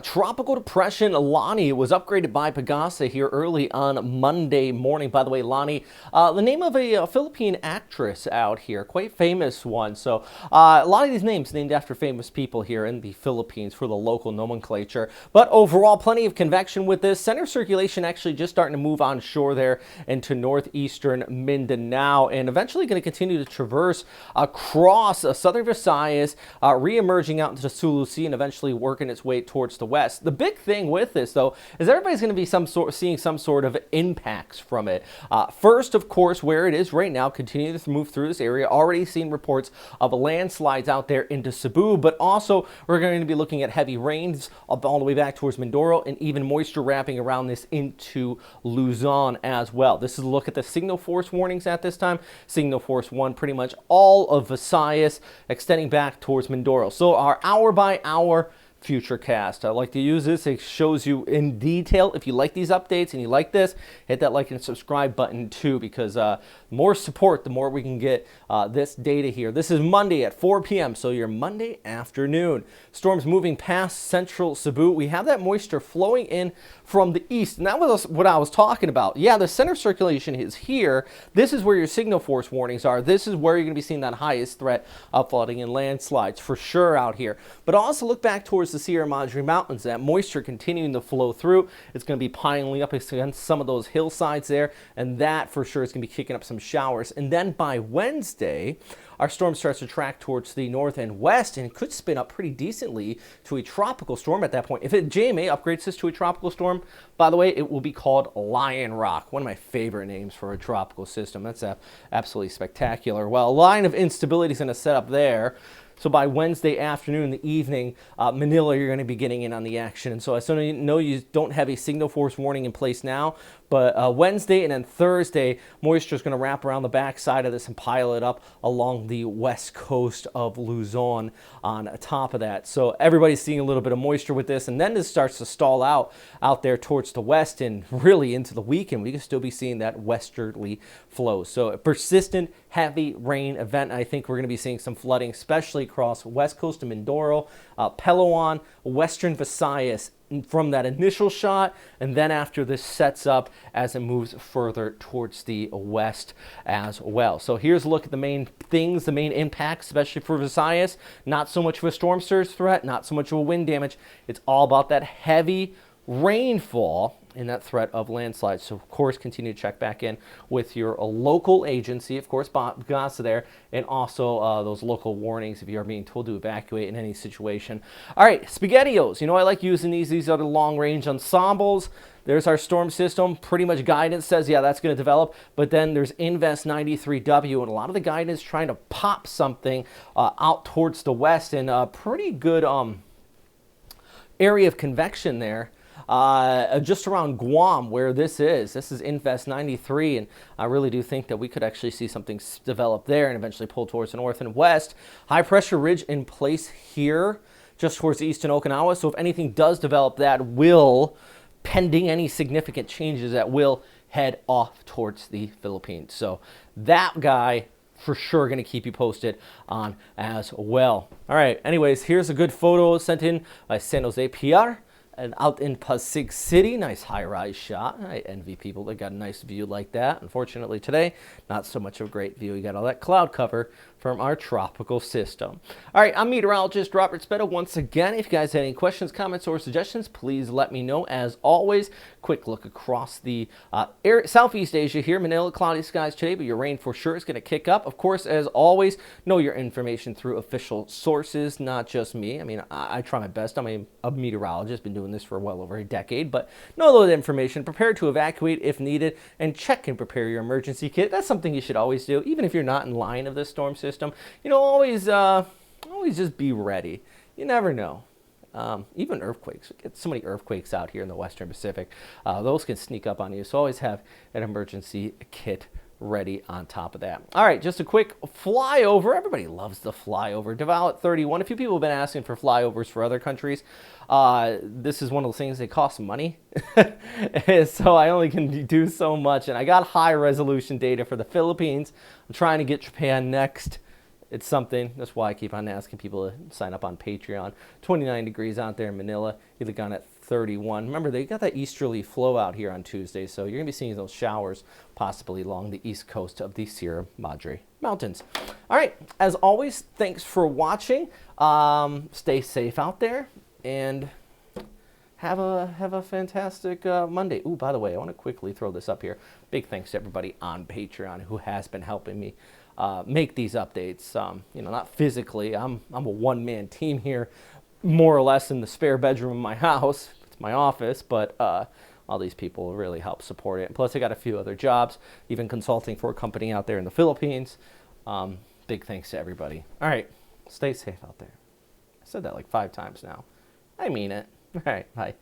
Tropical Depression Lannie was upgraded by Pagasa here early on Monday morning. By the way, Lannie, the name of a Philippine actress out here, quite famous one. So a lot of these names named after famous people here in the Philippines for the local nomenclature. But overall, plenty of convection with this. Center circulation actually just starting to move on shore there into northeastern Mindanao and eventually going to continue to traverse across southern Visayas, re-emerging out into the Sulu Sea and eventually working its way towards the west. The big thing with this, though, is everybody's going to be seeing some sort of impacts from it. First, of course, where it is right now, continuing to move through this area. Already seen reports of landslides out there into Cebu, but also we're going to be looking at heavy rains up all the way back towards Mindoro and even moisture wrapping around this into Luzon as well. This is a look at the signal force warnings at this time. Signal force 1, pretty much all of Visayas extending back towards Mindoro. So our hour by hour future cast. I like to use this. It shows you in detail. If you like these updates and you like this, hit that like and subscribe button too, because the more support, the more we can get this data here. This is Monday at 4 p.m., so your Monday afternoon. Storms moving past central Cebu. We have that moisture flowing in from the east, and that was what I was talking about. Yeah, the center circulation is here. This is where your signal force warnings are. This is where you're going to be seeing that highest threat of flooding and landslides for sure out here. But also look back towards the Sierra Madre Mountains. That moisture continuing to flow through. It's going to be piling up against some of those hillsides there, and that for sure is going to be kicking up some showers. And then by Wednesday, our storm starts to track towards the north and west and could spin up pretty decently to a tropical storm at that point. If JMA upgrades this to a tropical storm, by the way, it will be called Lion Rock, one of my favorite names for a tropical system. That's absolutely spectacular. Well, a line of instability is going to set up there. So by Wednesday afternoon, the evening, Manila, you're going to be getting in on the action. And so I know you don't have a signal force warning in place now, but Wednesday and then Thursday, moisture is going to wrap around the backside of this and pile it up along the west coast of Luzon on top of that. So everybody's seeing a little bit of moisture with this, and then this starts to stall out there towards the west and really into the weekend. We can still be seeing that westerly flow. So a persistent heavy rain event. I think we're going to be seeing some flooding, especially across west coast of Mindoro, Palawan, western Visayas from that initial shot, and then after this sets up as it moves further towards the west as well. So here's a look at the main things, the main impacts, especially for Visayas. Not so much of a storm surge threat, not so much of a wind damage. It's all about that heavy rainfall and that threat of landslides. So, of course, continue to check back in with your local agency, of course, Pagasa there, and also those local warnings if you are being told to evacuate in any situation. All right, SpaghettiOs. You know, I like using these. These are the long-range ensembles. There's our storm system. Pretty much guidance says, yeah, that's going to develop. But then there's Invest 93W, and a lot of the guidance trying to pop something out towards the west, and a pretty good area of convection there. Just around Guam, where this is Invest 93, and I really do think that we could actually see something develop there and eventually pull towards the north and west. High pressure ridge in place here, just towards eastern Okinawa. So if anything does develop, that will, pending any significant changes, that will head off towards the Philippines. So that guy for sure going to keep you posted on as well. All right, anyways, here's a good photo sent in by San Jose PR. And out in Pasig City, nice high-rise shot. I envy people that got a nice view like that. Unfortunately today, not so much of a great view. You got all that cloud cover from our tropical system. All right, I'm meteorologist Robert Spetta once again. If you guys have any questions, comments, or suggestions, please let me know. As always, quick look across the Southeast Asia here. Manila, cloudy skies today, but your rain for sure is going to kick up. Of course, as always, know your information through official sources, not just me. I mean, I try my best. I'm a meteorologist, been doing this for well over a decade, but know all the information, prepare to evacuate if needed, and check and prepare your emergency kit. That's something you should always do, even if you're not in line of this storm system. You know, always just be ready. You never know. Even earthquakes. We get so many earthquakes out here in the Western Pacific. Those can sneak up on you, so always have an emergency kit ready on top of that. All right, just a quick flyover. Everybody loves the flyover. Deval at 31. A few people have been asking for flyovers for other countries. This is one of those things that cost money. So I only can do so much. And I got high resolution data for the Philippines. I'm trying to get Japan next. it's something. That's why I keep on asking people to sign up on Patreon. 29 degrees out there in Manila. You look on at 31. Remember, they got that easterly flow out here on Tuesday, so you're going to be seeing those showers possibly along the east coast of the Sierra Madre Mountains. All right, as always, thanks for watching. Stay safe out there, and have a fantastic Monday. Ooh, by the way, I want to quickly throw this up here. Big thanks to everybody on Patreon who has been helping me make these updates. You know, not physically. I'm a one-man team here, more or less in the spare bedroom of my house. It's my office, but all these people really help support it. Plus, I got a few other jobs, even consulting for a company out there in the Philippines. Big thanks to everybody. All right, stay safe out there. I said that like 5 times now. I mean it. All right, bye.